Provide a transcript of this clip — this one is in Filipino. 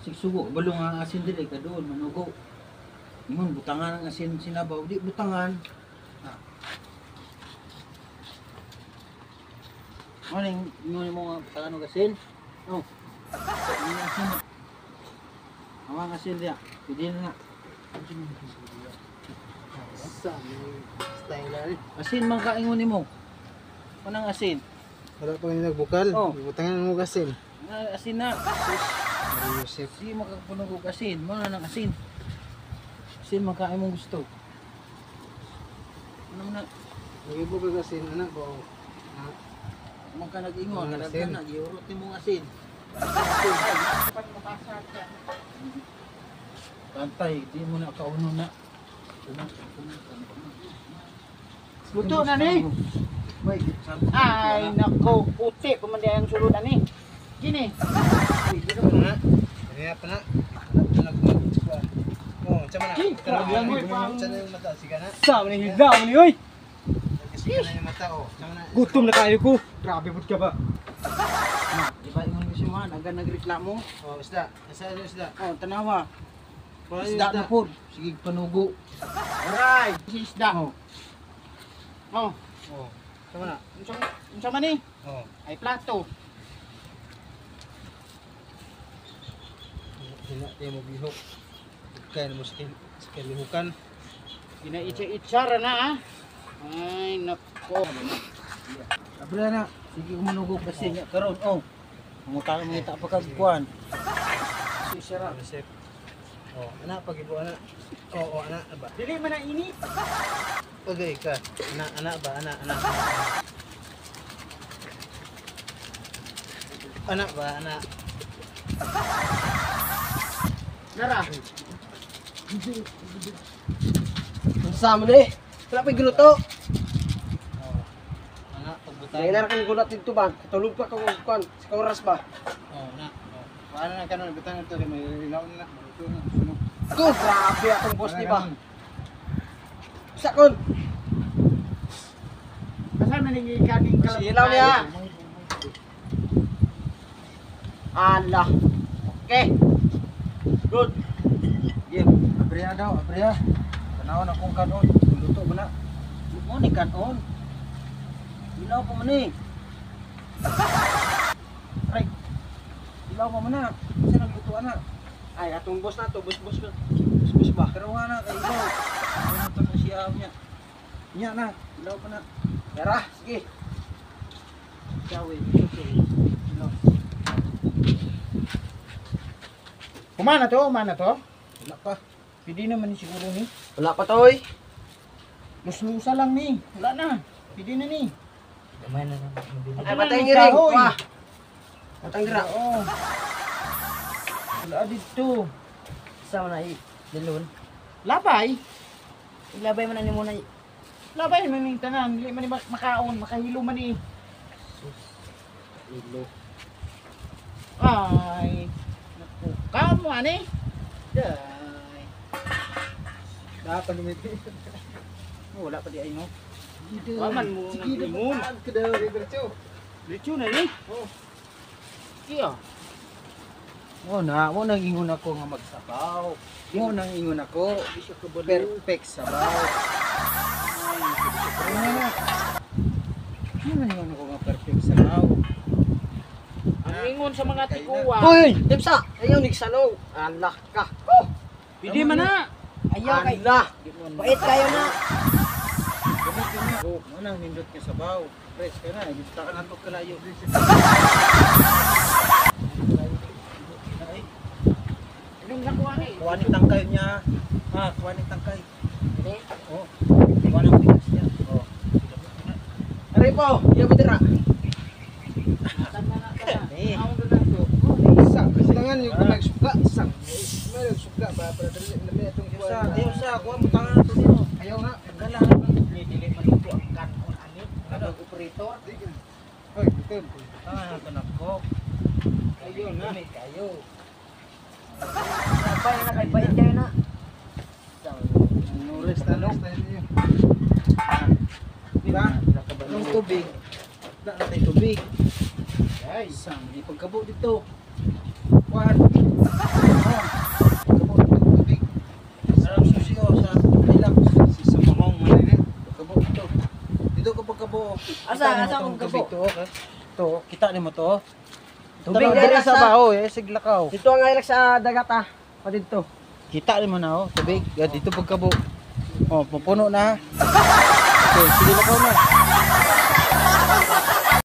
Sigsugo, balong ang asin dili ka doon, manugo. Imong butangan ang asin sinabaw, di butangan. Morning, mo paano asin? Oh. Ini asin. Awang asin dia. Pwede na. Style na rin. Asin man kaingon nimo. Manang asin. Wala pa nga nagbukal. Oh. Butangan mo kasin. Asin na. Yusef. Si makapunog og asin, mo na nang asin. Asin man kain mong gusto. Ano na? Nagibo ka kasin, anak ko. Man ka nag-ingon, Asin. kadaghan na giurot nimong asin. Pantay, di mo na kauno na. Luto na ni. Wait, Ay, nako, puti pamandi ang sulod ani. Gini. Kaya pa na. Oh, sama na. Grabe ang moy pang. Sana yung mata, sige na. Sa man higaw ni oy. Sige na yung mata, oh. Sama na. Gutom na kayo ko. Grabe pud ka ba. di ba ingon ko si Juan, aga nagreklamo. Oh, isda. Nasa ano isda? Oh, tanawa. Wala yung Isda na po. Sige, panugo. Aray, si isda. Oh. Oh, Oh, sama na. unsa man ni? Oh. Ay plato. Hina tayo mo bihok. Kaya mo sa kalihukan. Ginaitsa-itsara na ah. Ay, nako. Abra na. Sige, manugo kasi niya karon. Oh. Mungutang mo ita pa kagkuan. Si Sarah. Yusef. Oh, anak pagibo anak. Oh, anak ba? Dili man na ini. Okay ka. Anak ba? Anak. Anak ba? Anak. Nara. Sama ni. Wala pa giluto. Oh. Anak pagbutang. Kailan kan gulat dito ba? Katulog pa ka kuan sa oras ba? Oh, anak. Oh. Paano na kanon butang ito may ilaw nila. Ito na sunog. Ko grabe akong boss di ba? Sa kon. Asa man ni kaning kalap. Silaw niya. Allah. Okay. Good. Game. Abriya daw, abriya. Tanawon akong kanon. Luto mo na. Mo ni kanon. Ilaw pa man ni. Right. Ilaw pa man na. Sa nagluto ana. Ay atong boss na to, boss. Bus ba? Pero nga na kay ilaw. Ano to na siya niya. Nya na, ilaw pa na. Tara, sige. Yawe. Ilaw. Kumana to, mana to. Wala pa. Pwede naman ni siguro ni. Wala pa to oy. Luslusa lang ni. Wala na. Pwede na ni. Gamay na lang. Ay batay ni ring. Wah. Batang dira. Oo. Wala dito. Sama na dilon. Labay. Ilabay man ni mo na. Labay man ning tanan. Dili man ni makaon, makahilo man ni. Ilo. Ay. Naku, kamo ani. Day. Dapat lumiti. Oh, wala pa di ay no. Sige. Waman mo Sige, nang limon. Kada diretso. Diretso na ni. Oh. Iya. Mo nang ingon ako nga magsabaw. Mo nang ingon ako. Perfect sabaw. Ay, na. Mo nang ingon ako nga perfect sabaw. Ang ingon sa mga tikuwa. Hoy, Tipsa. Ayaw ni salong. Allah ka. Pwede man na. Ayaw kay. Allah. Bait kayo na. Mo nang nindot nga sabaw. Fresh ka na, gista ka na to kalayo. Anong nakuha ni? Kuwanin tangkay niya. Ha, kuwanin tangkay. Ini. Oh. Kuwanin ang bigas niya. Oh. Ari po, iya betira. Tanda na ka. Eh. Awon na to. Isa. Silangan yung kamay suka. Isa. May suka ba para dali na itong Ayaw sa, kuha mo tangan na to dito. Ayaw na. Kala, dili maluto ang kanon ani. Ano, operator? Hoy, bitin. Ah, tanak ko. Ayun na. Kayo. Sabay na kay bait kayo na. Nulis Basta tanong. niyo. Diba? Yung tubig. Wala na tayo tubig. Guys, Isang, di pagkabo dito. Kuhan. Asa akong tubig to, okay? To, kita nimo to. Tubig Tubig diri diri sa sa- baho, siglakaw. Dito ang ilak sa dagat ah. Pa dito. Kita nimo na tubig. Ya dito pagkabo. Oh, pupuno na. Okay, sige lakaw na.